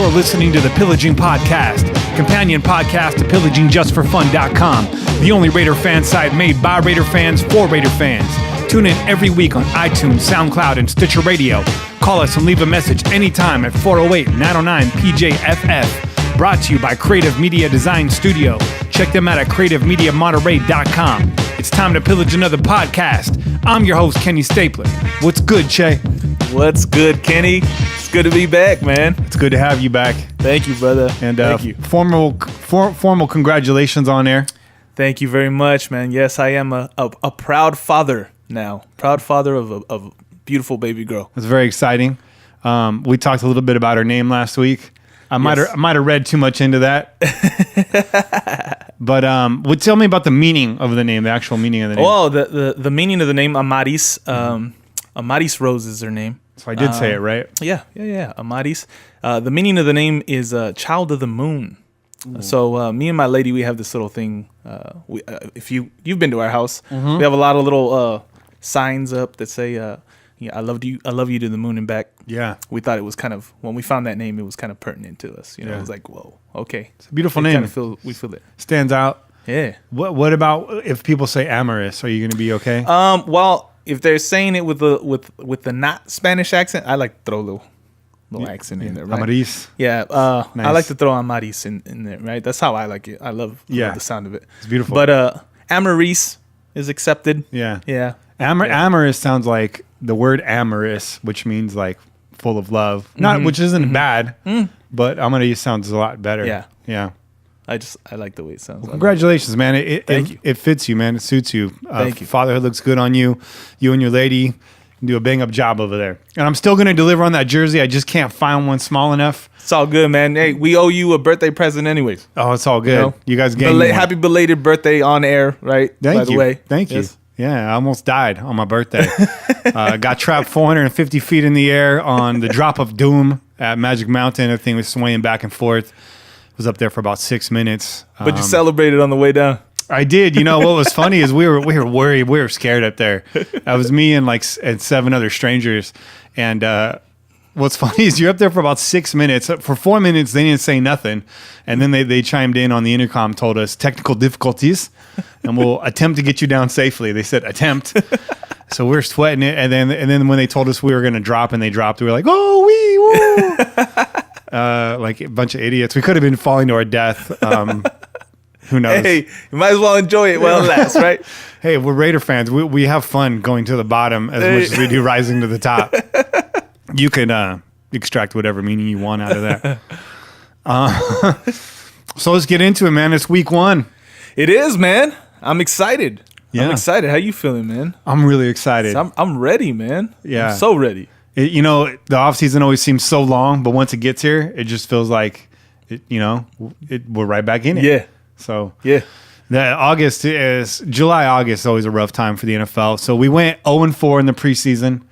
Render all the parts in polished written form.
You're listening to the Pillaging Podcast, companion podcast to PillagingJustForFun.com, the only Raider fan site made by Raider fans for Raider fans. Tune in every week on iTunes, SoundCloud, and Stitcher Radio. Call us and leave a message anytime at 408-909-PJFF. Brought to you by Creative Media Design Studio. Check them out at creativemediamonterey.com. It's time to pillage another podcast. I'm your host, Kenny Stapler. What's good, Che? What's good, Kenny? It's good to be back, man. It's good to have you back. Thank you, brother. And thank you. Formal congratulations on air. Thank you very much, man. Yes, I am a proud father now. Proud father of a beautiful baby girl. It's very exciting. We talked a little bit about her name last week. I might have read too much into that. But tell me about the meaning of the name, the actual meaning of the name. Well, the meaning of the name, Amaris. Amaris Rose is her name. So I did say it, right? Yeah. Amaris. The meaning of the name is child of the moon. So me and my lady, we have this little thing. If you've been to our house, we have a lot of little signs up that say, I love you to the moon and back. Yeah. We thought it was kind of, when we found that name, it was kind of pertinent to us. It was like, whoa, okay. It's a beautiful name. We feel it. Stands out. Yeah. What about if people say amorous? Are you going to be okay? Well, if they're saying it with the not Spanish accent, I like to throw a little accent in there, right? Amaris. Yeah. Nice. I like to throw Amaris in there, right? That's how I like it. I love the sound of it. It's beautiful. But Amaris is accepted. Yeah. Yeah. Amorous sounds like the word amorous, which means like full of love. Which isn't bad, but Amaris sounds a lot better. Yeah. Yeah. I like the way it sounds. Well, congratulations, man. Thank you. It fits you, man. It suits you. Thank you. Fatherhood looks good on you. You and your lady do a bang up job over there. And I'm still going to deliver on that jersey. I just can't find one small enough. It's all good, man. Hey, we owe you a birthday present anyways. Oh, it's all good. You guys gave me one. Happy belated birthday on air, right? Thank you. The way. Thank Yes. you. Yeah, I almost died on my birthday. Got trapped 450 feet in the air on the drop of doom at Magic Mountain. Everything was swaying back and forth. Was up there for about 6 minutes. But you celebrated on the way down. I did. You know what was funny is we were worried. We were scared up there. That was me and and 7 other strangers. And what's funny is you're up there for about 6 minutes. For 4 minutes, they didn't say nothing. And then they chimed in on the intercom, told us technical difficulties, and we'll attempt to get you down safely. They said attempt. So we're sweating it. And then when they told us we were going to drop and they dropped, we were like, oh, wee, woo. Like a bunch of idiots. We could have been falling to our death. Who knows? Hey, you might as well enjoy it while it lasts, right? Hey, we're Raider fans. We have fun going to the bottom as much as we do rising to the top. You can extract whatever meaning you want out of that. So let's get into it, man. It's week 1. It is, man. I'm excited. Yeah. I'm excited. How you feeling, man? I'm really excited. I'm ready, man. Yeah. I'm so ready. The off season always seems so long, but once it gets here, it just feels like, we're right back in it. Yeah. So yeah, July, August is always a rough time for the NFL. So we went 0-4 in the preseason.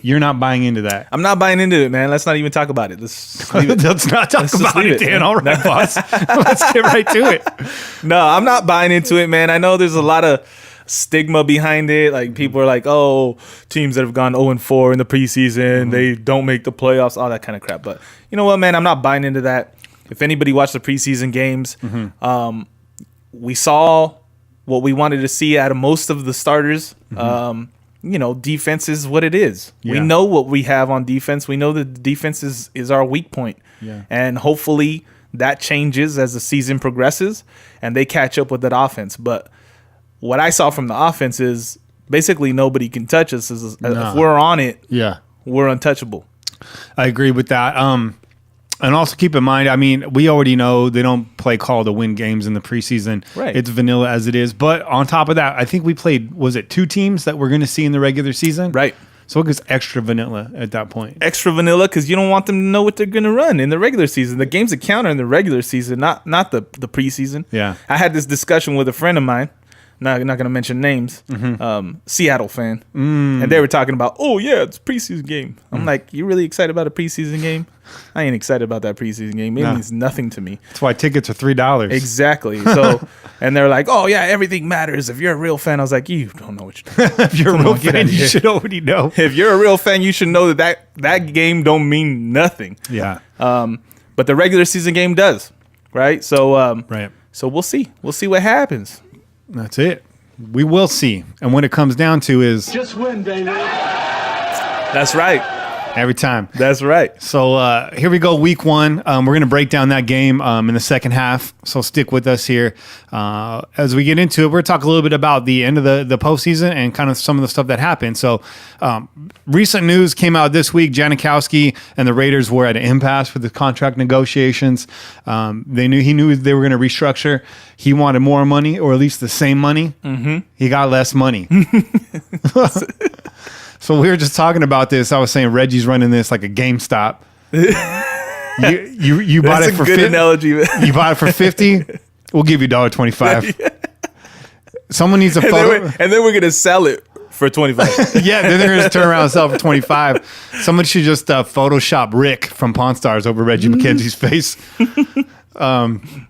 You're not buying into that. I'm not buying into it, man. Let's not even talk about it. Let's not talk about it, Dan. All right, boss. Let's get right to it. No, I'm not buying into it, man. I know there's a lot of stigma behind it. Like people are like, oh, teams that have gone 0-4 in the preseason, they don't make the playoffs, all that kind of crap. But you know what, man? I'm not buying into that. If anybody watched the preseason games, we saw what we wanted to see out of most of the starters. Defense is what it is. Yeah. We know what we have on defense. We know that the defense is our weak point. Yeah. And hopefully that changes as the season progresses and they catch up with that offense. But what I saw from the offense is basically nobody can touch us. If we're on it, we're untouchable. I agree with that. And also keep in mind, I mean, we already know they don't play call to win games in the preseason. Right. It's vanilla as it is. But on top of that, I think we played, was it 2 teams that we're going to see in the regular season? Right. So it gets extra vanilla at that point. Extra vanilla because you don't want them to know what they're going to run in the regular season. The games that count are in the regular season, not the preseason. Yeah. I had this discussion with a friend of mine. Not going to mention names. Seattle fan. And they were talking about, oh, yeah, it's a preseason game. I'm like, you really excited about a preseason game? I ain't excited about that preseason game. It means nothing to me. That's why tickets are $3. Exactly. So, and they're like, oh, yeah, everything matters. If you're a real fan, I was like, you don't know what you're doing. If you're a real fan, you should already know. If you're a real fan, you should know that game don't mean nothing. Yeah. But but the regular season game does, right? So Right. So we'll see. We'll see what happens. That's it. We will see. And when it comes down to is Just win, baby. That's right. every time. That's right. So here we go, week 1. We're going to break down that game in the second half. So stick with us here. As we get into it, we're going to talk a little bit about the end of the postseason and kind of some of the stuff that happened. So recent news came out this week. Janikowski and the Raiders were at an impasse with the contract negotiations. He knew they were going to restructure. He wanted more money, or at least the same money. Mm-hmm. He got less money. So we were just talking about this. I was saying Reggie's running this like a GameStop. You bought it for good analogy, man. You bought it for $50. We'll give you $1.25. Someone needs a photo, and then we're gonna sell it for $25. yeah. Then they're gonna turn around and sell it for $25. Someone should just Photoshop Rick from Pawn Stars over Reggie McKenzie's face. The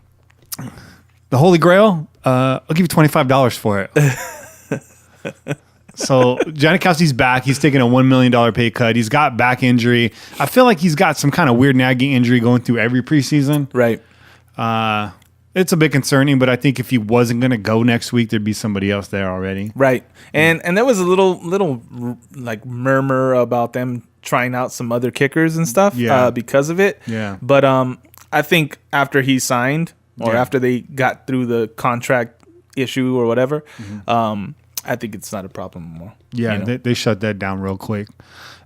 Holy Grail. I'll give you $25 for it. So Janikowski's back. He's taking a $1 million pay cut. He's got back injury. I feel like he's got some kind of weird nagging injury going through every preseason. Right. It's a bit concerning, but I think if he wasn't going to go next week, there'd be somebody else there already. Right. And there was a little like murmur about them trying out some other kickers and stuff because of it. Yeah. But I think after he signed or Yeah. after they got through the contract issue or whatever, I think it's not a problem anymore. Yeah, you know? they shut that down real quick.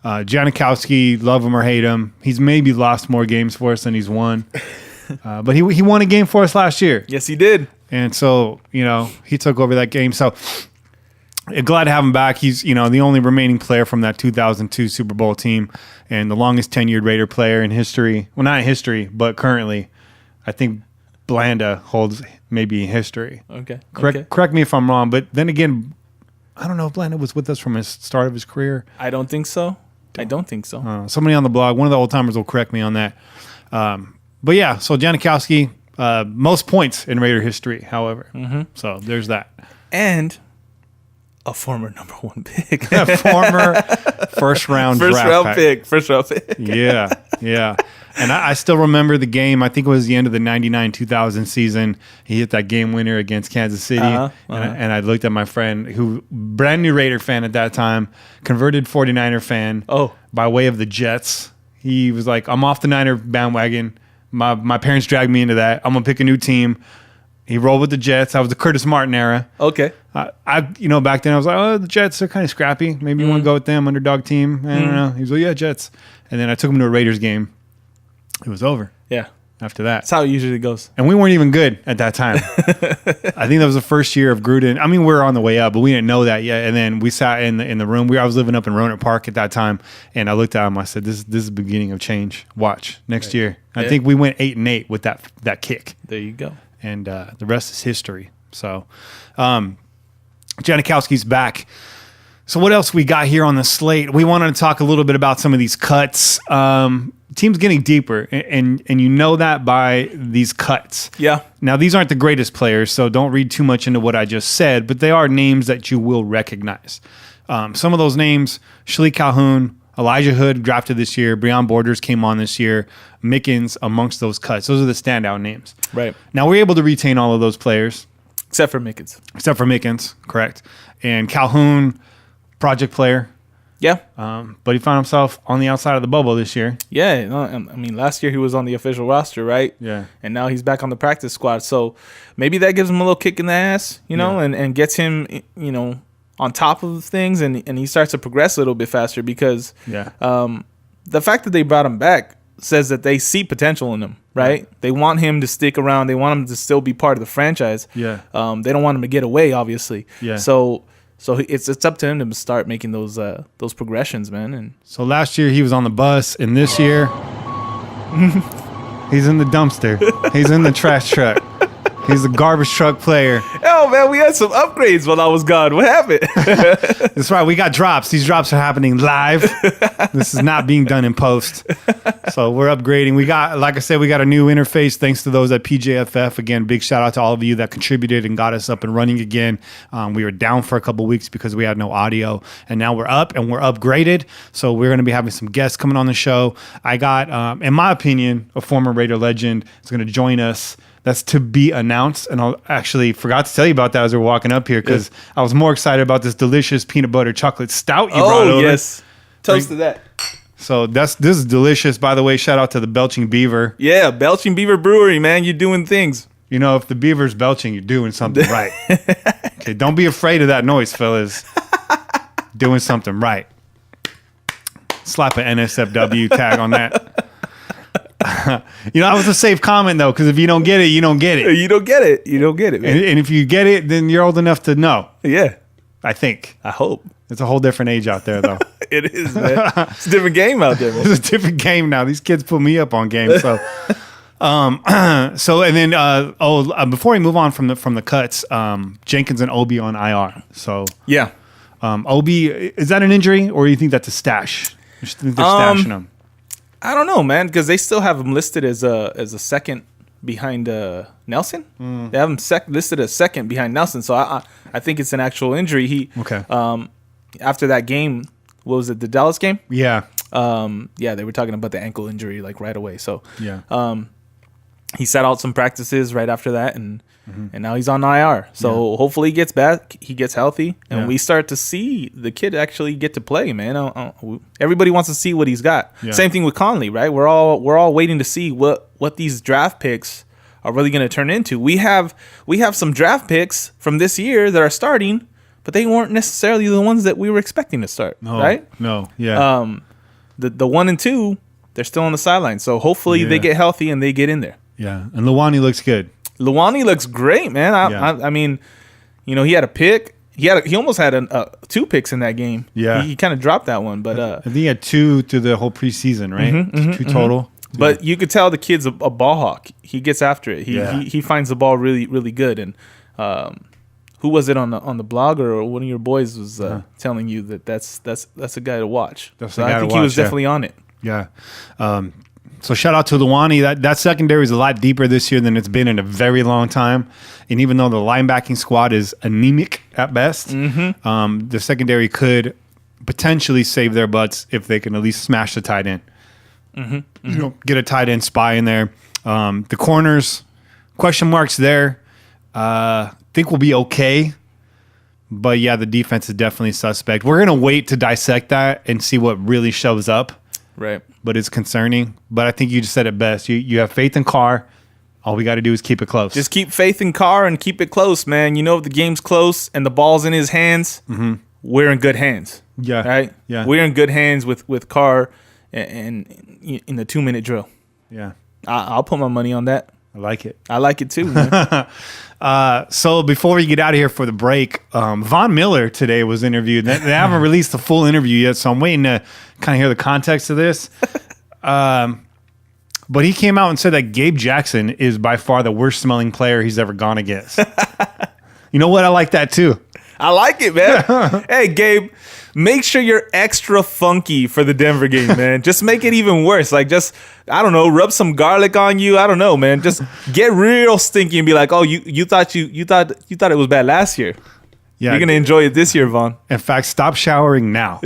Janikowski, love him or hate him, he's maybe lost more games for us than he's won. But he won a game for us last year. Yes, he did. And so, he took over that game. So glad to have him back. He's, the only remaining player from that 2002 Super Bowl team and the longest tenured Raider player in history. Well, not in history, but currently. I think Blanda holds maybe history. Okay. Correct me if I'm wrong, but then again, I don't know if Blanda was with us from the start of his career. I don't think so. Somebody on the blog, one of the old timers will correct me on that. But yeah, so Janikowski, most points in Raider history, however. Mm-hmm. So there's that. And a former number 1 pick. A former first round pick. Yeah. And I still remember the game. I think it was the end of the 99-2000 season. He hit that game winner against Kansas City. And I looked at my friend, who brand new Raider fan at that time, converted 49er fan by way of the Jets. He was like, I'm off the Niner bandwagon. My parents dragged me into that. I'm going to pick a new team. He rolled with the Jets. I was the Curtis Martin era. Okay. Back then I was like, the Jets are kind of scrappy. Maybe you want to go with them, underdog team. I don't know. He was like, yeah, Jets. And then I took him to a Raiders game. It was over. Yeah. After that. That's how it usually goes. And we weren't even good at that time. I think that was the first year of Gruden. I mean, we were on the way up, but we didn't know that yet. And then we sat in the room. I was living up in Roanoke Park at that time. And I looked at him. I said, this is the beginning of change. Watch next year. I think we went 8-8 with that kick. There you go. And the rest is history. So Janikowski's back. So what else we got here on the slate? We wanted to talk a little bit about some of these cuts. Teams getting deeper, and you know that by these cuts. Yeah. Now, these aren't the greatest players, so don't read too much into what I just said, but they are names that you will recognize. Some of those names, Shalik Calhoun, Elijah Hood drafted this year, Breon Borders came on this year, Mickens amongst those cuts. Those are the standout names. Right. Now, we're able to retain all of those players. Except for Mickens, correct. And Calhoun, project player. Yeah. But he found himself on the outside of the bubble this year. Yeah. I mean, last year he was on the official roster, right? Yeah. And now he's back on the practice squad. So maybe that gives him a little kick in the ass, and gets him, on top of things, and he starts to progress a little bit faster because the fact that they brought him back says that they see potential in him, right? They want him to stick around. They want him to still be part of the franchise. Yeah. They don't want him to get away, obviously. Yeah. So it's up to him to start making those progressions, man. And so last year he was on the bus, and this year he's in the dumpster. He's in the trash truck. He's a garbage truck player. Oh man, we had some upgrades while I was gone. What happened? That's right. We got drops. These drops are happening live. This is not being done in post. So we're upgrading. We got, like I said, we got a new interface thanks to those at PJFF. Again, big shout out to all of you that contributed and got us up and running again. We were down for a couple weeks because we had no audio, and now we're up and we're upgraded. So we're going to be having some guests coming on the show. I got, in my opinion, a former Raider legend is going to join us. That's to be announced, and I actually forgot to tell you about that as we're walking up here because I was more excited about this delicious peanut butter chocolate stout you brought over. Oh, yes. Toast to that. So this is delicious. By the way, shout out to the Belching Beaver. Yeah, Belching Beaver Brewery, man. You're doing things. You know, if the beaver's belching, you're doing something right. Okay, don't be afraid of that noise, fellas. Doing something right. Slap an NSFW tag on that. You know, that was a safe comment, though, because if you don't get it, you don't get it. You don't get it. You don't get it, man. And if you get it, then you're old enough to know. Yeah. I think. I hope. It's a whole different age out there, though. It is, man. It's a different game out there, man. It's a different game now. These kids put me up on games. So, and then before we move on from the cuts, Jenkins and Obi on IR. So yeah, Obi, is that an injury or do you think that's a stash? You think they're stashing him? I don't know, man, because they still have him listed as a second behind Nelson. They have him listed as second behind Nelson. So I think it's an actual injury. He after that game, what was it, the Dallas game? Yeah. They were talking about the ankle injury like right away. So yeah. He sat out some practices right after that, and now he's on IR. So hopefully he gets back, he gets healthy, and we start to see the kid actually get to play, man. Everybody wants to see what he's got. Yeah. Same thing with Conley, right? We're all waiting to see what these draft picks are really going to turn into. We have some draft picks from this year that are starting, but they weren't necessarily the ones that we were expecting to start, right? No, yeah. The 1 and 2, they're still on the sideline. So hopefully they get healthy and they get in there. Yeah, and Luwani looks good. Luwani looks great, man. I mean, you know, he had a pick. He almost had 2 picks in that game. Yeah, he kind of dropped that one, but I think he had 2 through the whole preseason, right? 2 total. But you could tell the kid's a ball hawk. He gets after it. He finds the ball really, really good. And who was it on the blog or one of your boys was telling you that's a guy to watch? I think he was definitely on it. Yeah. So shout out to Luwani. That secondary is a lot deeper this year than it's been in a very long time. And even though the linebacking squad is anemic at best, the secondary could potentially save their butts if they can at least smash the tight end. You know, get a tight end spy in there. The corners, question marks there. Think we'll be okay. But yeah, the defense is definitely suspect. We're going to wait to dissect that and see what really shows up. Right. But it's concerning. But I think you just said it best. You have faith in Carr. All we got to do is keep it close. Just keep faith in Carr and keep it close, man. You know, if the game's close and the ball's in his hands, we're in good hands. Yeah. Right? Yeah. We're in good hands with Carr and in the 2-minute drill. Yeah. I'll put my money on that. I like it. I like it too, man. So before we get out of here for the break, Von Miller today was interviewed. They haven't released the full interview yet, so I'm waiting to kind of hear the context of this. But he came out and said that Gabe Jackson is by far the worst smelling player he's ever gone against. You know what? I like that too. I like it, man. Hey, Gabe, make sure you're extra funky for the Denver game, man. Just make it even worse. Like, just, I don't know, rub some garlic on you. I don't know, man. Just get real stinky and be like, oh, you thought it was bad last year. Yeah, you're gonna enjoy it this year, Vaughn. In fact, stop showering now.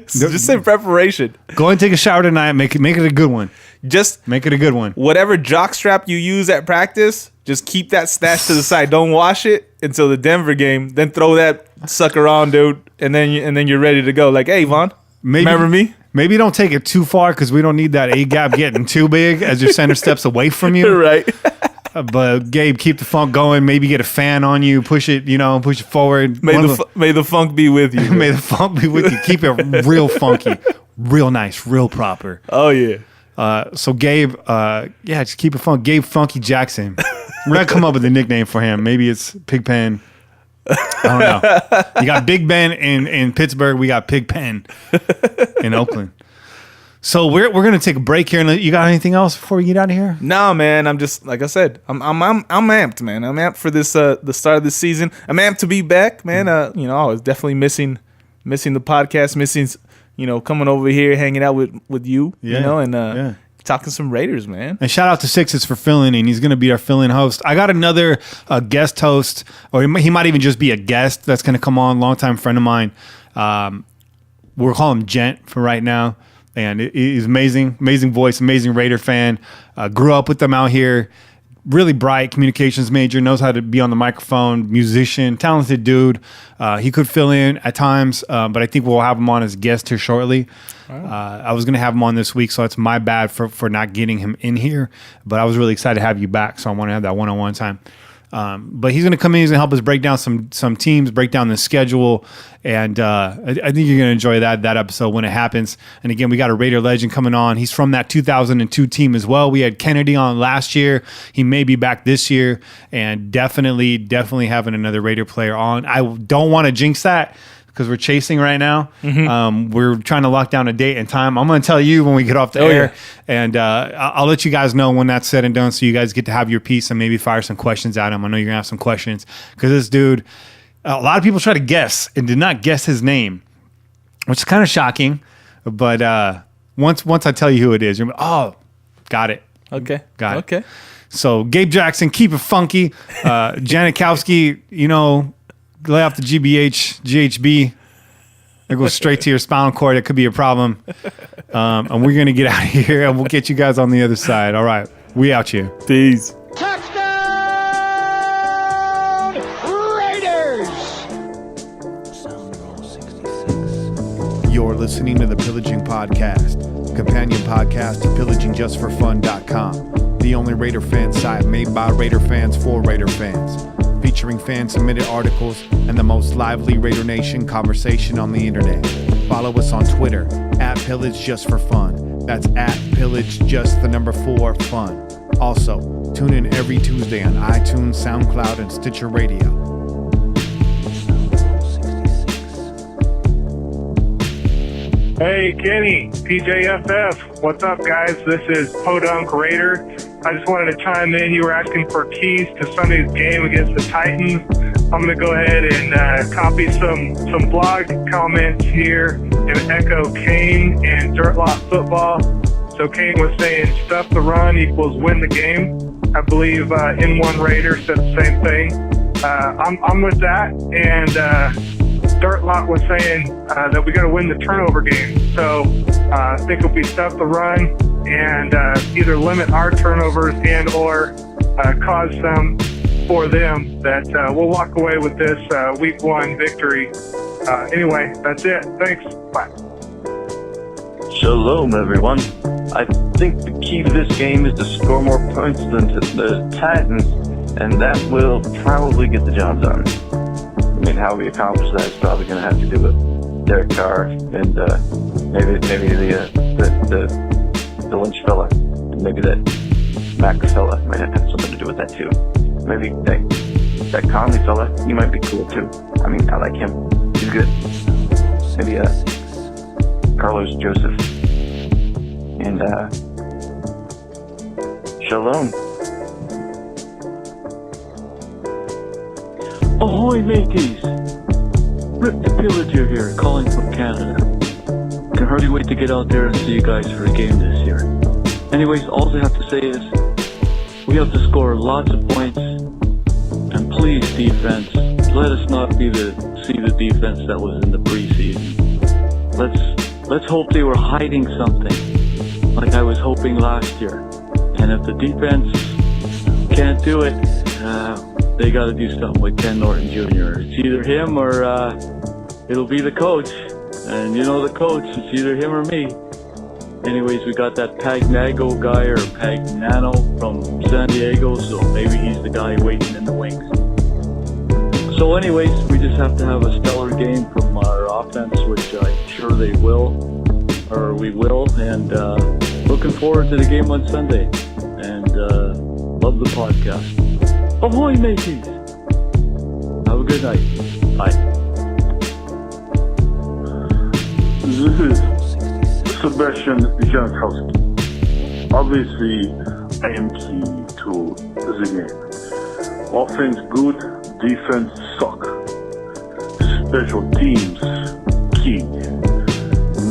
Just in preparation. Go and take a shower tonight. Make it a good one. Just make it a good one. Whatever jockstrap you use at practice, just keep that stashed to the side. Don't wash it until the Denver game. Then throw that sucker on, dude, and then you're ready to go. Like, hey, Vaughn, remember me? Maybe don't take it too far because we don't need that A gap getting too big as your center steps away from you. Right. But Gabe, keep the funk going. Maybe get a fan on you. Push it forward. May the funk be with you. May the funk be with you. Keep it real funky, real nice, real proper. Oh yeah. So Gabe, just keep it fun. Gabe Funky Jackson. We're gonna come up with a nickname for him. Maybe it's Pigpen. I don't know. You got Big Ben in Pittsburgh. We got Pigpen in Oakland. So we're gonna take a break here. And you got anything else before we get out of here? No, man. I'm just like I said. I'm amped, man. I'm amped for this the start of this season. I'm amped to be back, man. I was definitely missing the podcast, missing coming over here, hanging out with you, and talking some Raiders, man. And shout out to Sixes for filling in. He's going to be our fill-in host. I got another guest host, or he might even just be a guest that's going to come on. Longtime friend of mine. We'll call him Gent for right now. And he's amazing voice, amazing Raider fan. Grew up with them out here. Really bright communications major, knows how to be on the microphone, musician, talented dude. He could fill in at times, but I think we'll have him on as a guest here shortly. I was going to have him on this week, so it's my bad for not getting him in here. But I was really excited to have you back, so I want to have that one-on-one time. But he's going to come in, he's going to help us break down some teams, break down the schedule, and I think you're going to enjoy that episode when it happens. And again, we got a Raider legend coming on. He's from that 2002 team as well. We had Kennedy on last year. He may be back this year, and definitely having another Raider player on. I don't want to jinx that, because we're chasing right now. We're trying to lock down a date and time. I'm going to tell you when we get off the air, and I'll let you guys know when that's said and done, so you guys get to have your piece and maybe fire some questions at him. I know you're going to have some questions, because this dude, a lot of people try to guess and did not guess his name, which is kind of shocking. But once I tell you who it is, you're like, oh, got it. Okay. Got it. Okay. So Gabe Jackson, keep it funky. Janikowski, lay off the GHB. It goes straight to your spinal cord. It could be a problem. And we're going to get out of here, and we'll get you guys on the other side. All right. We out here. Peace. Touchdown, Raiders! You're listening to the Pillaging Podcast, companion podcast to PillagingJustForFun.com, the only Raider fan site made by Raider fans for Raider fans, featuring fan-submitted articles and the most lively Raider Nation conversation on the internet. Follow us on Twitter @PillageJustForFun. That's @PillageJust4Fun. Also, tune in every Tuesday on iTunes, SoundCloud, and Stitcher Radio. Hey, Kenny, PJFF. What's up, guys? This is Podunk Raider. I just wanted to chime in. You were asking for keys to Sunday's game against the Titans. I'm going to go ahead and copy some blog comments here and echo Kane and Dirt Lot Football. So Kane was saying stuff the run equals win the game. I believe N1 Raider said the same thing. I'm with that. And Dirt Lot was saying that we got to win the turnover game. So I think it'll be stuff the run and either limit our turnovers and or cause some for them that we'll walk away with this week 1 victory. Anyway, that's it. Thanks. Bye. Shalom, everyone. I think the key to this game is to score more points than the Titans, and that will probably get the job done. I mean, how we accomplish that is probably going to have to do with Derek Carr and maybe the Lynch fella, and maybe that Mac fella might have something to do with that too. Maybe that Conley fella, he might be cool too. I mean, I like him. He's good. Maybe Carlos Joseph and Shalom. Ahoy, mateys! Rip the Pillager here, calling from Canada. Can hardly wait to get out there and see you guys for a game this year. Anyways, all I have to say is, we have to score lots of points, and please, defense, let us not see the defense that was in the preseason. Let's hope they were hiding something, like I was hoping last year. And if the defense can't do it, they got to do something with Ken Norton Jr. It's either him or it'll be the coach. And you know the coach, it's either him or me. Anyways, we got that Pagnago guy or Pagnano from San Diego, so maybe he's the guy waiting in the wings. So anyways, we just have to have a stellar game from our offense, which I'm sure we will. And looking forward to the game on Sunday. And love the podcast. Ahoy, mateys! Have a good night. Bye. Sebastian Jankowski. Obviously, I am key to the game. Offense good, defense suck. Special teams key.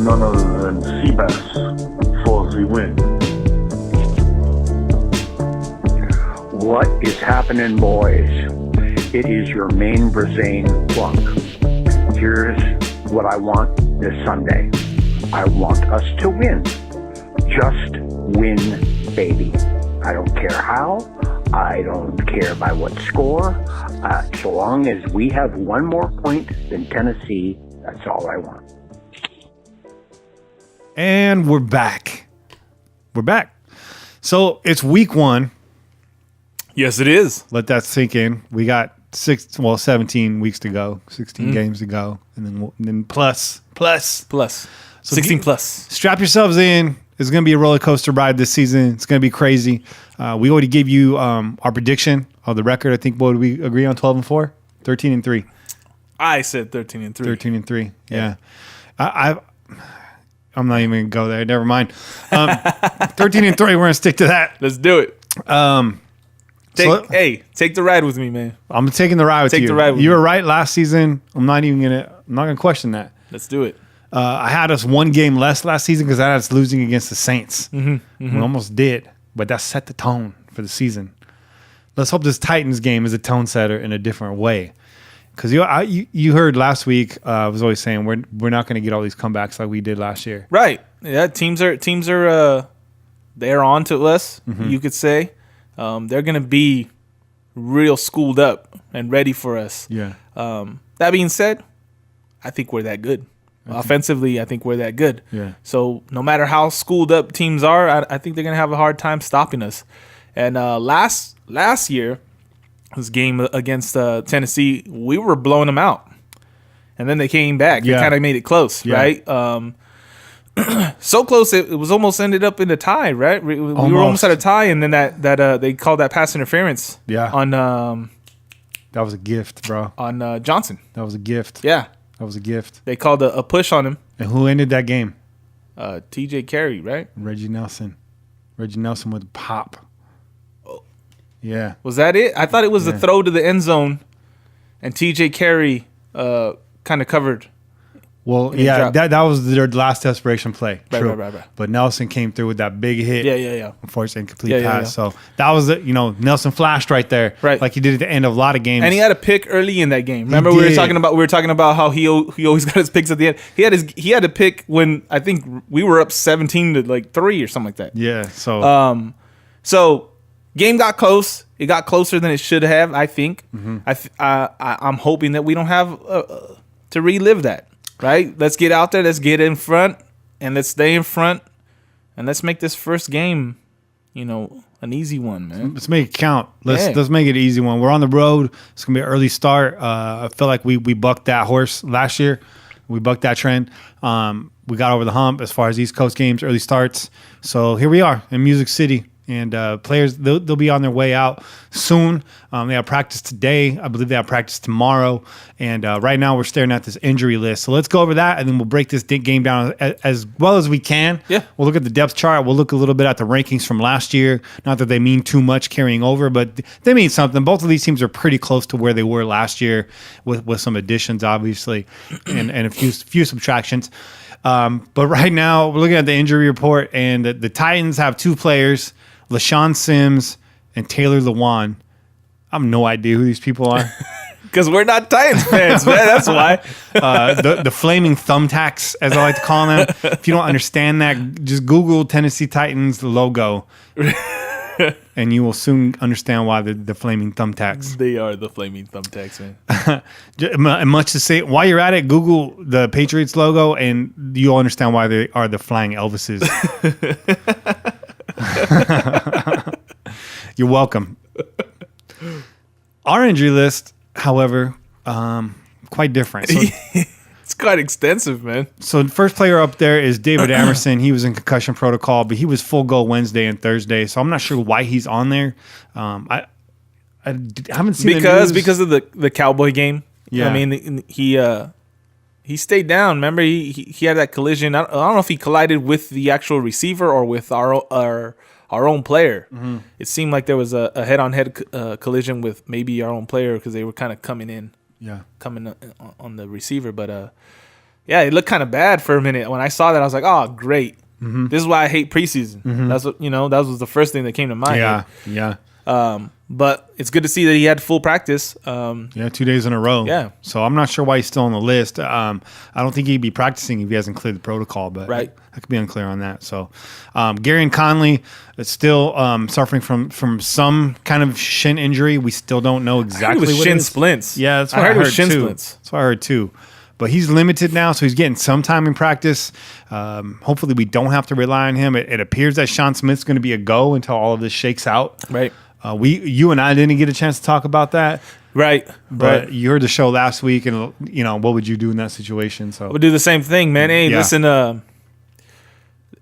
None other than Seabass for the win. What is happening, boys? It is your main Brazane Plunk. Here's what I want this Sunday. I want us to win. Just win, baby. I don't care how. I don't care by what score. So long as we have one more point than Tennessee, that's all I want. And we're back. We're back. So it's week 1. Yes, it is. Let that sink in. We got 17 weeks to go, 16 games to go, and then plus. So 16 plus. Strap yourselves in. It's going to be a roller coaster ride this season. It's going to be crazy. We already gave you our prediction of the record. I think, what did we agree on? 12-4, 13-3. I said 13-3. 13-3. Yeah. I'm not even going to go there. Never mind. 13-3. We're going to stick to that. Let's do it. Take the ride with me, man. I'm taking the ride with you. Take the ride with you me. were right last season. I'm not gonna question that. Let's do it. I had us one game less last season because I had us losing against the Saints. We almost did, but that set the tone for the season. Let's hope this Titans game is a tone setter in a different way. Because you heard last week, I was always saying we're not going to get all these comebacks like we did last year. Right. Yeah. Teams are they're on to us. You could say they're going to be real schooled up and ready for us. Yeah. That being said, I think we're that good. Offensively, I think we're that good. Yeah. So no matter how schooled up teams are, I think they're going to have a hard time stopping us. And last year, this game against Tennessee, we were blowing them out. And then they came back. Yeah. They kind of made it close, right? So close, it was almost ended up in a tie, right? We were almost at a tie, and then that they called that pass interference on that was a gift, bro. On Johnson. That was a gift. Yeah. That was a gift. They called a push on him. And who ended that game? TJ Carey, right? Reggie Nelson. Reggie Nelson with a pop. Yeah. Was that it? I thought it was the throw to the end zone, and TJ Carey kind of covered. Well, yeah, that was their last desperation play. True. Right. But Nelson came through with that big hit. Yeah. Unfortunately, incomplete pass. So that was Nelson flashed right there, right, like he did at the end of a lot of games. And he had a pick early in that game. Remember, we were talking about how he always got his picks at the end. He had a pick when I think we were up 17-3 or something like that. Yeah. So game got close. It got closer than it should have, I think. I'm hoping that we don't have to relive that. Right? Let's get out there. Let's get in front, and let's stay in front, and let's make this first game, an easy one, man. Let's make it count. Let's make it an easy one. We're on the road. It's gonna be an early start. I feel like we bucked that horse last year. We bucked that trend. We got over the hump as far as East Coast games, early starts. So here we are in Music City. And players, they'll be on their way out soon. They have practice today. I believe they have practice tomorrow. And right now we're staring at this injury list. So let's go over that, and then we'll break this game down as well as we can. Yeah. We'll look at the depth chart. We'll look a little bit at the rankings from last year. Not that they mean too much carrying over, but they mean something. Both of these teams are pretty close to where they were last year with some additions, obviously, and a few subtractions. But right now we're looking at the injury report, and the Titans have 2 players, LaShawn Sims and Taylor Lewan. I have no idea who these people are. Because we're not Titans fans, man. That's why. The flaming thumbtacks, as I like to call them. If you don't understand that, just Google Tennessee Titans logo, and you will soon understand why the flaming thumbtacks. They are the flaming thumbtacks, man. Much to say, while you're at it, Google the Patriots logo, and you'll understand why they are the flying Elvises. You're welcome. Our injury list, however, quite different. So, it's quite extensive, man. So the first player up there is David Emerson. He was in concussion protocol, but he was full go Wednesday and Thursday. So I'm not sure why he's on there. I haven't seen because of the Cowboy game. Yeah, I mean he he stayed down. Remember, he had that collision. I don't know if he collided with the actual receiver or with our own player. Mm-hmm. It seemed like there was a head-on-head collision with maybe our own player because they were kind of coming on the receiver. But yeah, it looked kind of bad for a minute. When I saw that, I was like, oh, great. Mm-hmm. This is why I hate preseason. Mm-hmm. That's what, that was the first thing that came to mind. Yeah. But it's good to see that he had full practice. 2 days in a row. Yeah. So I'm not sure why he's still on the list. I don't think he'd be practicing if he hasn't cleared the protocol, but right. I could be unclear on that. So Gary and Conley is still suffering from some kind of shin injury. We still don't know exactly what shin splints. Yeah, that's what I heard it was shin too. splints. That's what I heard too. But he's limited now, so he's getting some time in practice. Hopefully we don't have to rely on him. It appears that Sean Smith's going to be a go until all of this shakes out. Right. You and I didn't get a chance to talk about that. Right. But you heard the show last week, and what would you do in that situation? So we'll do the same thing, man. Hey, listen,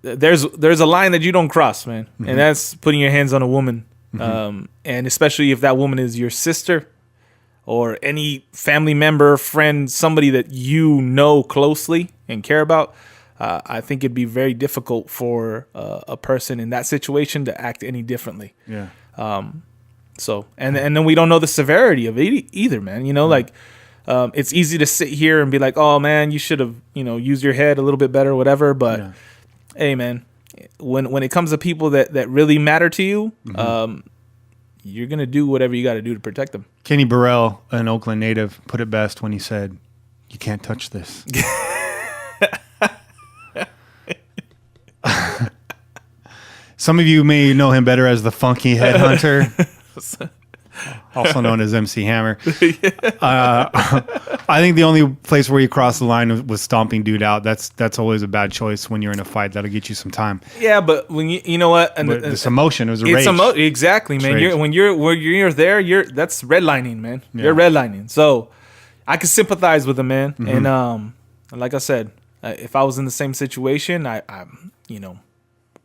there's a line that you don't cross, man, and that's putting your hands on a woman, and especially if that woman is your sister or any family member, friend, somebody that you know closely and care about. I think it'd be very difficult for a person in that situation to act any differently. Yeah. So and then we don't know the severity of it either, man. It's easy to sit here and be like, oh man, you should have used your head a little bit better, whatever. But hey, man, when it comes to people that really matter to you, you're gonna do whatever you got to do to protect them. Kenny Burrell, an Oakland native, put it best when he said, "You can't touch this." Some of you may know him better as the Funky Headhunter, also known as MC Hammer. I think the only place where you cross the line was stomping dude out. That's always a bad choice when you're in a fight. That'll get you some time. Yeah, but when you know what, and this emotion, it was a rage. Exactly, man. Rage. When you're there, that's redlining, man. Yeah. You're redlining. So I can sympathize with him, man. And like I said, if I was in the same situation, I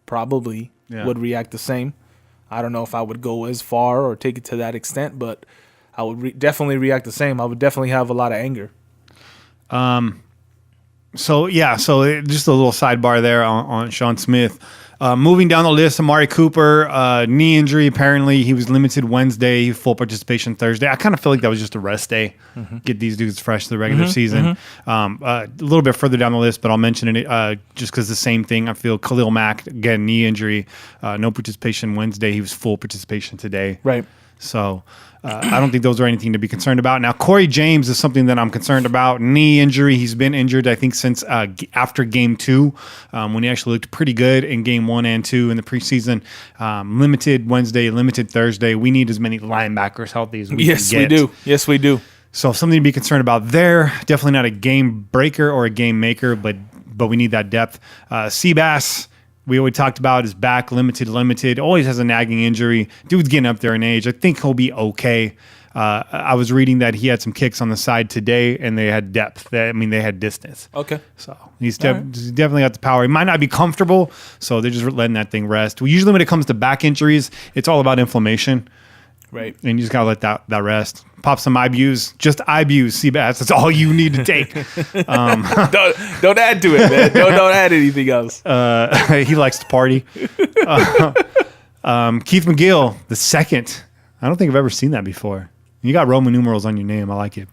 probably would react the same. I don't know if I would go as far or take it to that extent, but I would definitely react the same. I would definitely have a lot of anger. So just a little sidebar there on Sean Smith. Moving down the list, Amari Cooper, knee injury. Apparently, he was limited Wednesday, full participation Thursday. I kind of feel like that was just a rest day. Get these dudes fresh to the regular season. A little bit further down the list, but I'll mention it just because the same thing. I feel Khalil Mack, again, knee injury. No participation Wednesday. He was full participation today. Right. So I don't think those are anything to be concerned about. Now, Corey James is something that I'm concerned about. Knee injury. He's been injured, I think, since after Game 2, when he actually looked pretty good in Game 1 and 2 in the preseason. Limited Wednesday, limited Thursday. We need as many linebackers healthy as we can get. We do. Yes, we do. So something to be concerned about there. Definitely not a game breaker or a game maker, but we need that depth. Seabass, we always talked about, is back, limited. Always has a nagging injury. Dude's getting up there in age. I think he'll be okay. I was reading that he had some kicks on the side today, and they had depth. They had distance. Okay. So he's definitely got the power. He might not be comfortable, so they're just letting that thing rest. Usually when it comes to back injuries, it's all about inflammation. Right. And you just got to let that rest. Pop some Ibuse. Just Ibuse, Seabass. That's all you need to take. Don't add to it, man. Don't add anything else. He likes to party. Keith McGill, the second. I don't think I've ever seen that before. You got Roman numerals on your name. I like it.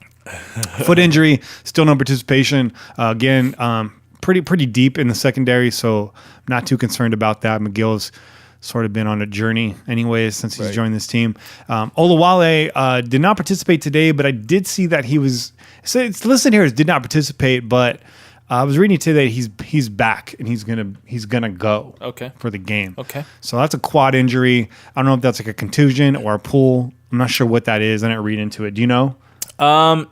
Foot injury, still no participation. Again, pretty deep in the secondary, so I'm not too concerned about that. McGill's sort of been on a journey anyways since he's joined this team. Olawale did not participate today, but I did see that he was. So it's listed here as did not participate, but I was reading today he's back and he's gonna go for the game. Okay. So that's a quad injury. I don't know if that's like a contusion or a pull. I'm not sure what that is. I didn't read into it. Do you know? I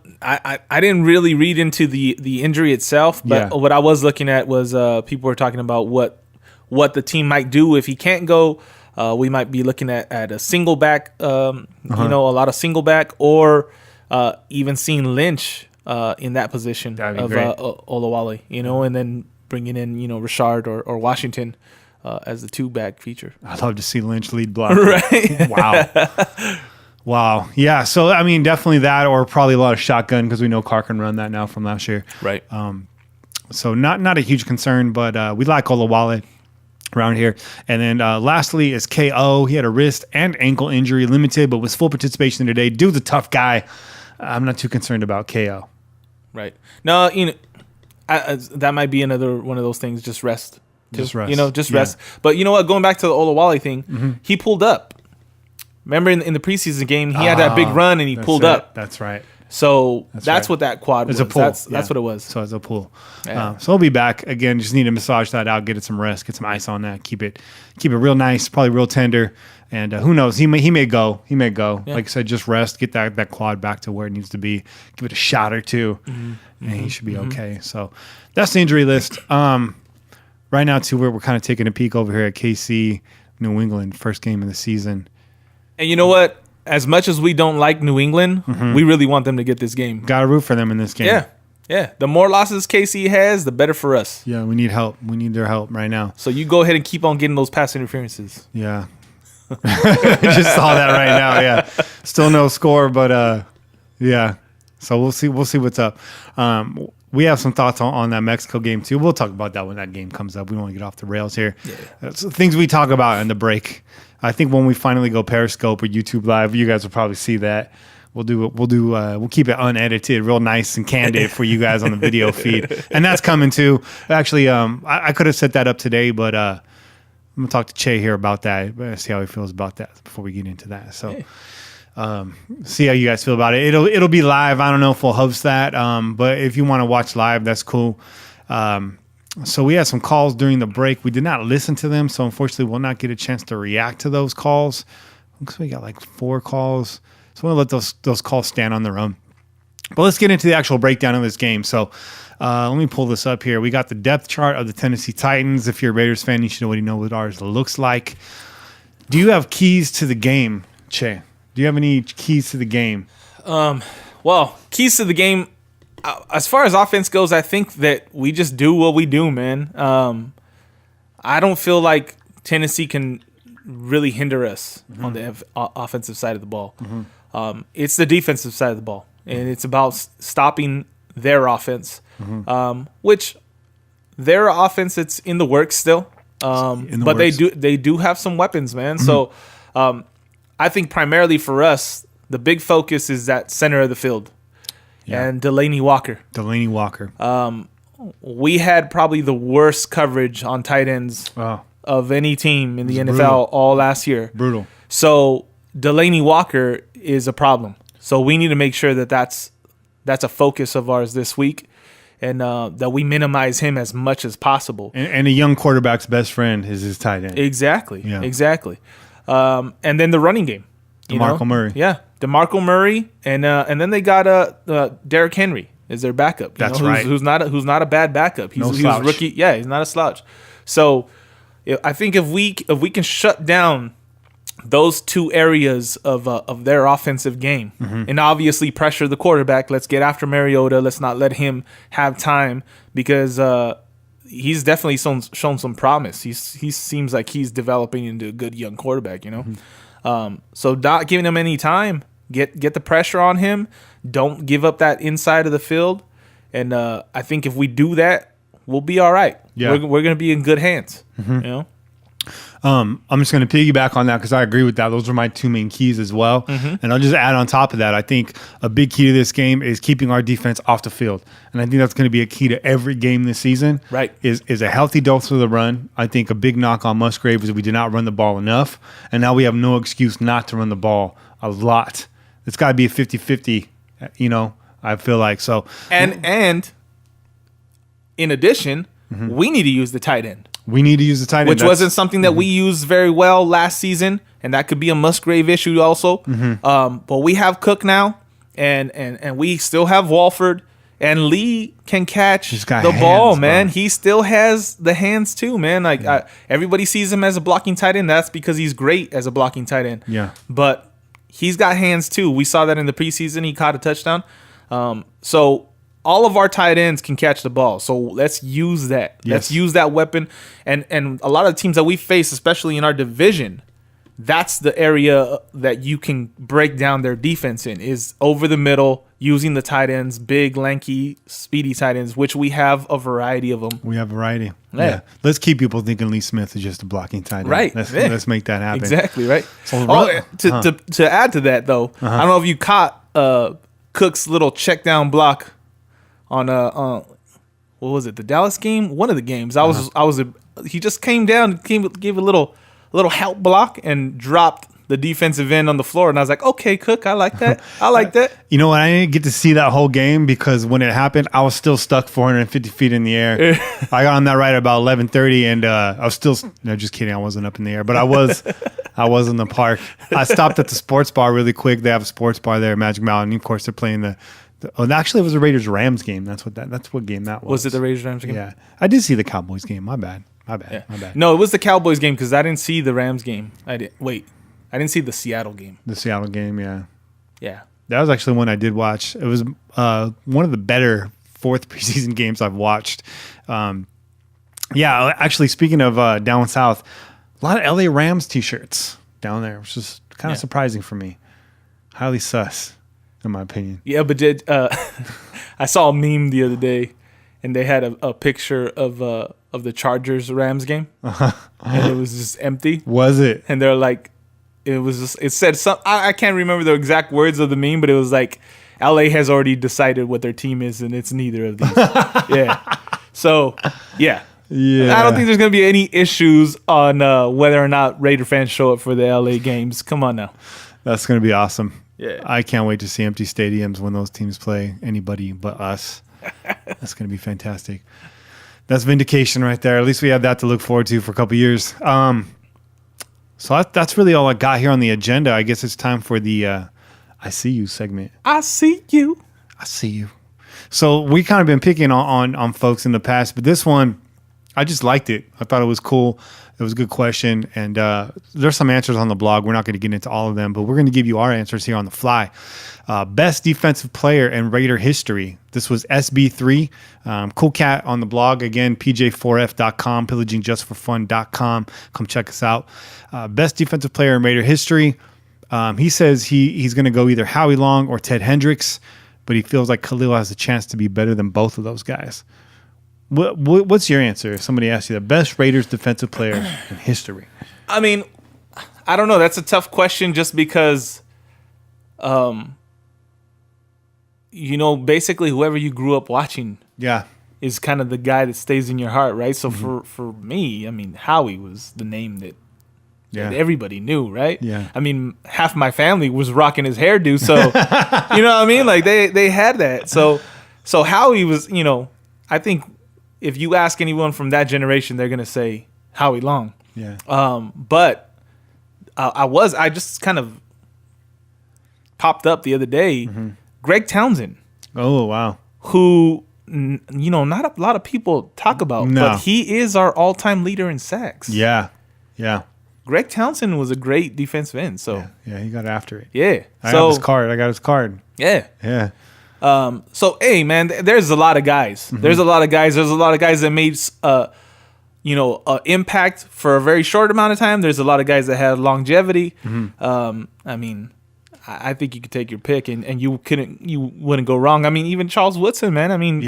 didn't really read into the injury itself, but what I was looking at was people were talking about what the team might do if he can't go. We might be looking at a single back, a lot of single back, or even seeing Lynch in that position of Olawale, and then bringing in, Richard or Washington as the two back feature. I'd love to see Lynch lead block. Right. Wow. Wow. Yeah. So, I mean, definitely that, or probably a lot of shotgun because we know Carr can run that now from last year. Right. So not a huge concern, but we like Olawale around here. And then lastly is KO. He had a wrist and ankle injury, limited, but was full participation today. Dude's a tough guy. I'm not too concerned about KO. Right. No, that might be another one of those things. Just rest. Just rest. Just rest. But you know what? Going back to the Olawale thing, he pulled up. Remember in the preseason game, he had that big run and he pulled up. That's right. So that's right. what that quad was. It's a pull. That's what it was. So it's a pull. Yeah. So he'll be back again. Just need to massage that out, get it some rest, get some ice on that, keep it real nice, probably real tender. And who knows? He may go. He may go. Yeah. Like I said, just rest, get that quad back to where it needs to be. Give it a shot or two, and he should be okay. So that's the injury list. Right now, too, we're kind of taking a peek over here at KC, New England, first game of the season. And you know what? As much as we don't like New England, we really want them to get this game. Got to root for them in this game. Yeah. The more losses KC has, the better for us. Yeah, we need help. We need their help right now. So you go ahead and keep on getting those pass interferences. Yeah. Just saw that right now. Yeah. Still no score, but yeah. So we'll see what's up. We have some thoughts on that Mexico game too. We'll talk about that when that game comes up. We don't want to get off the rails here. Yeah. So things we talk about in the break. I think when we finally go Periscope or YouTube Live, you guys will probably see that. We'll keep it unedited, real nice and candid for you guys on the video feed, and that's coming too. Actually, I could have set that up today, but I'm gonna talk to Che here about that. See how he feels about that before we get into that. So, see how you guys feel about it. It'll be live. I don't know if we'll host that, but if you want to watch live, that's cool. So we had some calls during the break. We did not listen to them, so unfortunately we'll not get a chance to react to those calls. Looks like we got like 4 calls. So we'll let those calls stand on their own. But let's get into the actual breakdown of this game. So let me pull this up here. We got the depth chart of the Tennessee Titans. If you're a Raiders fan, you should already know what ours looks like. Do you have keys to the game, Che? Do you have any keys to the game? Well, keys to the game. As far as offense goes, I think that we just do what we do, man. I don't feel like Tennessee can really hinder us on the offensive side of the ball. It's the defensive side of the ball, and it's about stopping their offense, which their offense, it's in the works still. But they do have some weapons, man. So I think primarily for us, the big focus is that center of the field. Yeah. And Delaney Walker. We had probably the worst coverage on tight ends of any team in the NFL brutal. All last year. Brutal. So Delaney Walker is a problem. So we need to make sure that that's a focus of ours this week, and that we minimize him as much as possible. And a young quarterback's best friend is his tight end. Exactly. Yeah. Exactly. And then the running game. DeMarco Murray. Yeah. DeMarco Murray, and then they got Derrick Henry as their backup. That's right. Who's not a bad backup. He's a rookie. Yeah, he's not a slouch. So I think if we can shut down those two areas of their offensive game, and obviously pressure the quarterback. Let's get after Mariota. Let's not let him have time, because he's definitely shown some promise. He seems like he's developing into a good young quarterback. So not giving him any time. Get the pressure on him. Don't give up that inside of the field. And I think if we do that, we'll be all right. Yeah. We're going to be in good hands. I'm just going to piggyback on that because I agree with that. Those are my 2 main keys as well. And I'll just add on top of that, I think a big key to this game is keeping our defense off the field. And I think that's going to be a key to every game this season. Right. Is a healthy dose of the run. I think a big knock on Musgrave is that we did not run the ball enough. And now we have no excuse not to run the ball a lot. It's got to be a 50-50, I feel like. So. And in addition, we need to use the tight end. We need to use the tight end. Which wasn't something that we used very well last season, and that could be a Musgrave issue also. But we have Cook now, and we still have Walford, and Lee can catch the ball, man. Bro. He still has the hands too, man. Everybody sees him as a blocking tight end. That's because he's great as a blocking tight end. Yeah. But he's got hands too. We saw that in the preseason. He caught a touchdown. So all of our tight ends can catch the ball. So let's use that. Yes. Let's use that weapon. And a lot of the teams that we face, especially in our division, that's the area that you can break down their defense in, is over the middle, using the tight ends, big, lanky, speedy tight ends, which we have a variety of them. We have variety. Yeah. Let's keep people thinking Lee Smith is just a blocking tight end. Right. Let's make that happen. Exactly, right? So To add to that, though, I don't know if you caught Cook's little check down block on what was it, the Dallas game? One of the games. He just came down, gave a little help block and dropped the defensive end on the floor, and I was like, okay, Cook, I like that. I like that. You know what? I didn't get to see that whole game because when it happened, I was still stuck 450 feet in the air. I got on that right about 11:30, and I was still. No, just kidding. I wasn't up in the air, but I was. I was in the park. I stopped at the sports bar really quick. They have a sports bar there at Magic Mountain. Of course, they're playing actually, it was a Raiders-Rams game. That's what game that was. Was it the Raiders-Rams game? Yeah, I did see the Cowboys game. My bad. Yeah. My bad. No, it was the Cowboys game because I didn't see the Rams game. I didn't see the Seattle game. The Seattle game, yeah. Yeah. That was actually one I did watch. It was one of the better fourth preseason games I've watched. Actually, speaking of down south, a lot of LA Rams t-shirts down there, which is kind of surprising for me. Highly sus, in my opinion. Yeah, but I saw a meme the other day, and they had a picture of the Chargers Rams game, and it was just empty. Was it? And they're like, it said some. I can't remember the exact words of the meme, but it was like, LA has already decided what their team is, and it's neither of these. Yeah. So, yeah. Yeah. I don't think there's going to be any issues on whether or not Raider fans show up for the LA games. Come on now. That's going to be awesome. Yeah. I can't wait to see empty stadiums when those teams play anybody but us. That's going to be fantastic. That's vindication right there. At least we have that to look forward to for a couple years. So that's really all I got here on the agenda. I guess it's time for the I See You segment. I see you. I see you. So we kind of been picking on folks in the past, but this one, I just liked it. I thought it was cool. It was a good question, and there's some answers on the blog. We're not going to get into all of them, but we're going to give you our answers here on the fly. Best defensive player in Raider history. This was SB3. Cool cat on the blog. Again, pj4f.com, pillagingjustforfun.com. Come check us out. Best defensive player in Raider history. He says he's going to go either Howie Long or Ted Hendricks, but he feels like Khalil has a chance to be better than both of those guys. What's your answer if somebody asks you the best Raiders defensive player in history? I mean, I don't know. That's a tough question just because, basically whoever you grew up watching is kind of the guy that stays in your heart, right? So for me, I mean, Howie was the name that everybody knew, right? Yeah. I mean, half my family was rocking his hairdo, so, you know what I mean? Like, they had that. So Howie was, I think, if you ask anyone from that generation, they're gonna say Howie Long. Yeah. But I just kind of popped up the other day. Greg Townsend. Oh wow. Who not a lot of people talk about, but he is our all-time leader in sacks. Yeah. Yeah. Greg Townsend was a great defensive end. So yeah, he got after it. Yeah. I got his card. Yeah. Yeah. So, hey, man, there's a lot of guys. There's a lot of guys that made, impact for a very short amount of time. There's a lot of guys that had longevity. I mean, I think you could take your pick, and you wouldn't go wrong. I mean, even Charles Woodson, man. I mean,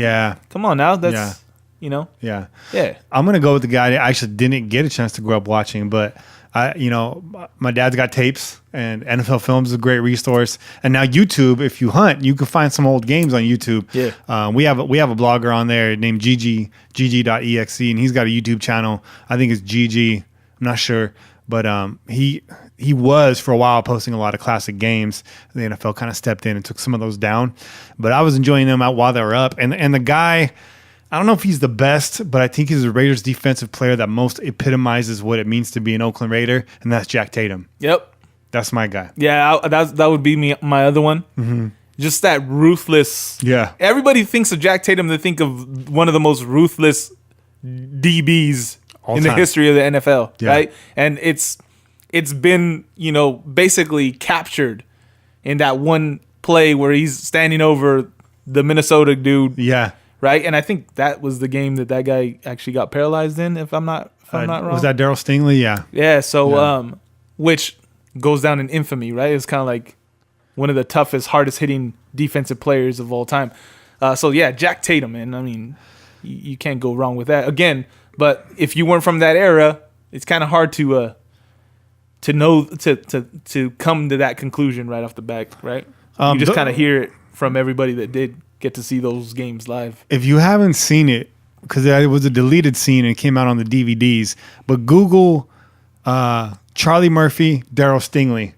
come on now. That's, Yeah. Yeah. I'm going to go with the guy that I actually didn't get a chance to grow up watching, but my dad's got tapes, and NFL Films is a great resource. And now YouTube, if you hunt, you can find some old games on YouTube. Yeah. We have a blogger on there named gg.exe, and he's got a YouTube channel. I think it's GG. I'm not sure, but he was for a while posting a lot of classic games. The NFL kind of stepped in and took some of those down, but I was enjoying them out while they were up. And the guy, I don't know if he's the best, but I think he's the Raiders defensive player that most epitomizes what it means to be an Oakland Raider, and that's Jack Tatum. Yep. That's my guy. Yeah, that would be my other one. Just that ruthless. Yeah. Everybody thinks of Jack Tatum. They think of one of the most ruthless DBs in the history of the NFL, right? And it's been, basically captured in that one play where he's standing over the Minnesota dude. Yeah. Right, and I think that was the game that guy actually got paralyzed in. If I'm not wrong, Was that Darryl Stingley? Yeah. Yeah. So, which goes down in infamy, right? It's kind of like one of the toughest, hardest hitting defensive players of all time. So yeah, Jack Tatum, man. I mean, you can't go wrong with that. Again, but if you weren't from that era, it's kind of hard to know to come to that conclusion right off the bat, right? You just kind of hear it from everybody that did get to see those games live. If you haven't seen it, because it was a deleted scene and it came out on the DVDs, but Google Charlie Murphy, Daryl Stingley,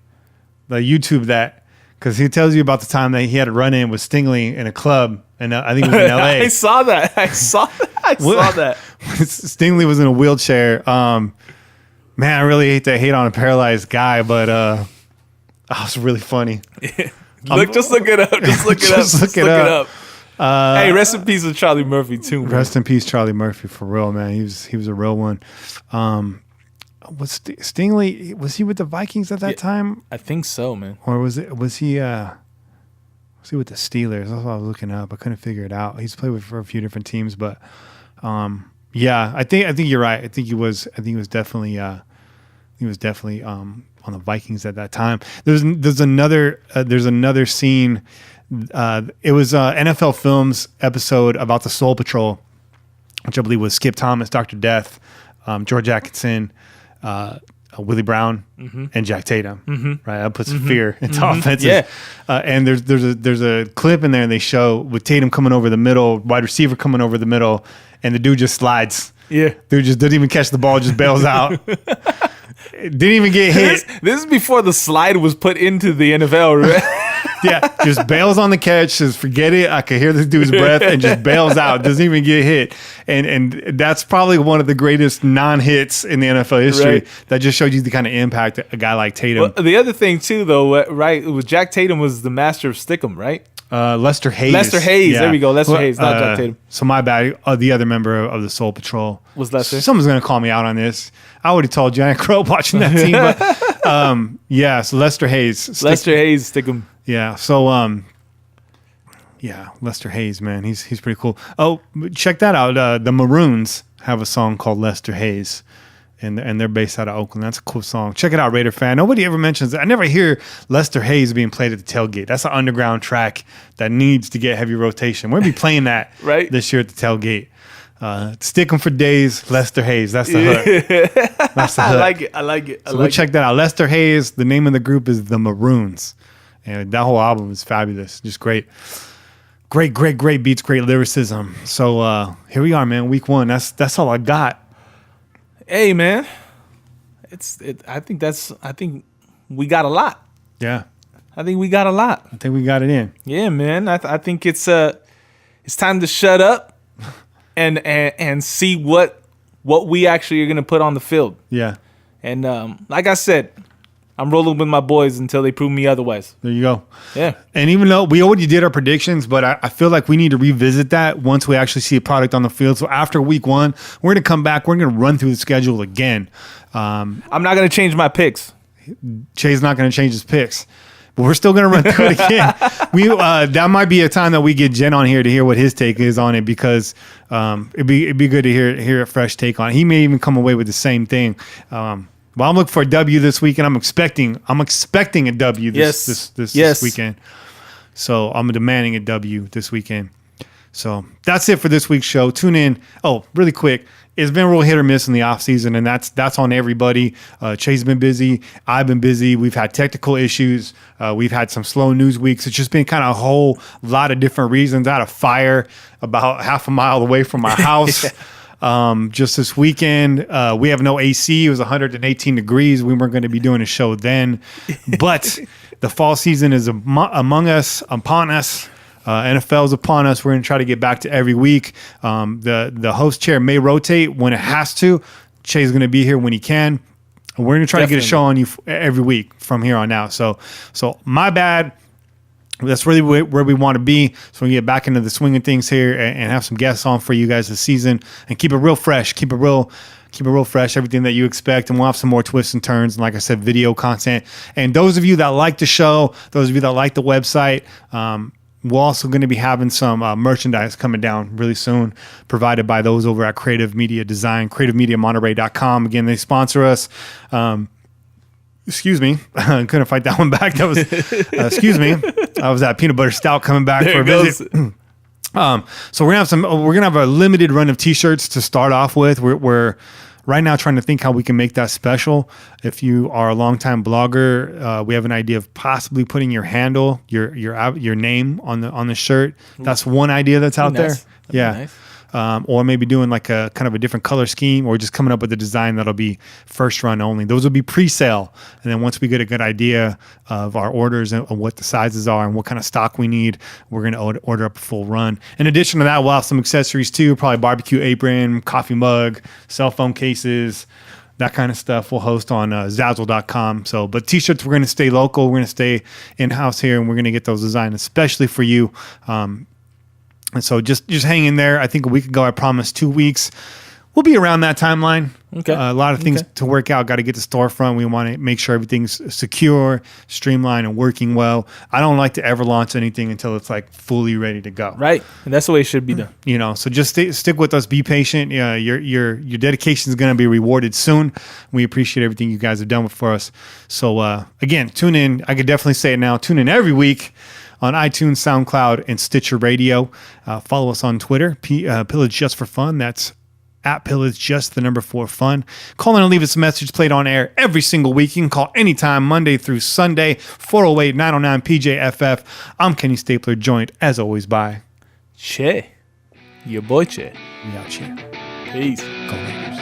the YouTube that, because he tells you about the time that he had a run-in with Stingley in a club, and I think it was in L.A. I saw that. I saw that. Stingley was in a wheelchair. Man, I really hate to hate on a paralyzed guy, but that was really funny. Just look it up. Just look it up. Just look it up. Hey, rest in peace with Charlie Murphy too, man. Rest in peace, Charlie Murphy, for real, man. He was a real one. Was Stingley? Was he with the Vikings at that time? I think so, man. Or was he with the Steelers? That's what I was looking up. I couldn't figure it out. He's played for a few different teams, but yeah, I think you're right. I think he was definitely on the Vikings at that time. There's another scene. It was NFL Films episode about the Soul Patrol, which I believe was Skip Thomas, Dr. Death, George Atkinson, Willie Brown, and Jack Tatum. Right, that puts fear into offenses. Yeah. And there's a clip in there, and they show with Tatum coming over the middle, wide receiver coming over the middle, and the dude just slides. Yeah, dude just doesn't even catch the ball, just bails out. Didn't even get hit. This is before the slide was put into the NFL, right? Yeah, just bails on the catch, says, forget it. I could hear this dude's breath, and just bails out. Doesn't even get hit. And that's probably one of the greatest non-hits in the NFL history. Right. That just showed you the kind of impact a guy like Tatum. Well, the other thing, too, though, right, was Jack Tatum was the master of Stickum, right? Lester Hayes. Lester Hayes. Yeah. There we go. Lester Hayes, not Jack Tatum. So my bad. The other member of the Soul Patrol was Lester. Someone's going to call me out on this. I already told you I ain't grow up watching that team. But yeah, so Lester Hayes. Lester Hayes, Stickum. Yeah. So yeah, Lester Hayes, man, he's pretty cool. Oh, check that out. The Maroons have a song called Lester Hayes. And they're based out of Oakland. That's a cool song. Check it out, Raider fan. Nobody ever mentions it. I never hear Lester Hayes being played at the tailgate. That's an underground track that needs to get heavy rotation. We're going to be playing that right this year at the tailgate. Stick 'em for days, Lester Hayes. That's the hook. That's the hook. I like it. So we'll check that out. Lester Hayes, the name of the group is The Maroons. And that whole album is fabulous. Just great. Great beats, great lyricism. So here we are, man. Week 1. That's all I got. Hey, man, I think we got a lot. Yeah, I think we got a lot. I think we got it in. Yeah, man. I think it's time to shut up and see what we actually are gonna put on the field. Yeah, and like I said, I'm rolling with my boys until they prove me otherwise. There you go. Yeah. And even though we already did our predictions, but I feel like we need to revisit that once we actually see a product on the field. So after week 1, we're going to come back. We're going to run through the schedule again. I'm not going to change my picks. Shay's not going to change his picks. But we're still going to run through it again. That might be a time that we get Jen on here to hear what his take is on it, because it'd be good to hear a fresh take on it. He may even come away with the same thing. Well, I'm looking for a W this weekend. I'm expecting a W this weekend. So I'm demanding a W this weekend. So that's it for this week's show. Tune in. Oh, really quick. It's been real hit or miss in the off season, and that's on everybody. Chay's been busy. I've been busy. We've had technical issues. We've had some slow news weeks. It's just been kind of a whole lot of different reasons. I had a fire about half a mile away from my house. Just this weekend, we have no AC. It was 118 degrees. We weren't going to be doing a show then, but the fall season is upon us. NFL's upon us. We're going to try to get back to every week. The host chair may rotate when it has to. Shay's going to be here when he can. We're going to try to get a show on you every week from here on out. So my bad. That's really where we want to be. So we can get back into the swing of things here and have some guests on for you guys this season and keep it real fresh. Keep it real fresh, everything that you expect. And we'll have some more twists and turns. And like I said, video content. And those of you that like the show, those of you that like the website, we're also going to be having some merchandise coming down really soon, provided by those over at Creative Media Design, creativemediamonterey.com. Again, they sponsor us. Excuse me. Couldn't fight that one back. That was, excuse me. I was at Peanut Butter Stout coming back for a visit. So we're gonna have a limited run of t-shirts to start off with. We're right now trying to think how we can make that special. If you are a longtime blogger, we have an idea of possibly putting your handle, your name on the shirt. That's one idea that's out there. Yeah. Nice. Or maybe doing like a kind of a different color scheme, or just coming up with a design that'll be first run only. Those will be pre-sale. And then once we get a good idea of our orders and what the sizes are and what kind of stock we need, we're going to order up a full run. In addition to that, we'll have some accessories too, probably barbecue apron, coffee mug, cell phone cases, that kind of stuff. We'll host on Zazzle.com. But t-shirts, we're going to stay local. We're going to stay in-house here, and we're going to get those designed especially for you. And so just hang in there. I think a week ago, I promised 2 weeks. We'll be around that timeline. Okay. A lot of things to work out. Got to get the storefront. We want to make sure everything's secure, streamlined, and working well. I don't like to ever launch anything until it's like fully ready to go. Right. And that's the way it should be done. You know, so just stick with us. Be patient. Your dedication is going to be rewarded soon. We appreciate everything you guys have done for us. So again, tune in. I could definitely say it now. Tune in every week on iTunes, SoundCloud, and Stitcher Radio. Follow us on Twitter, Pillage Just for Fun. That's at Pillage Just, the number 4 Fun. Call in and leave us a message played on air every single week. You can call anytime, Monday through Sunday, 408-909-PJFF. I'm Kenny Stapler, joined, as always, by Che. Your boy Che. We out here. Peace. Go Raiders.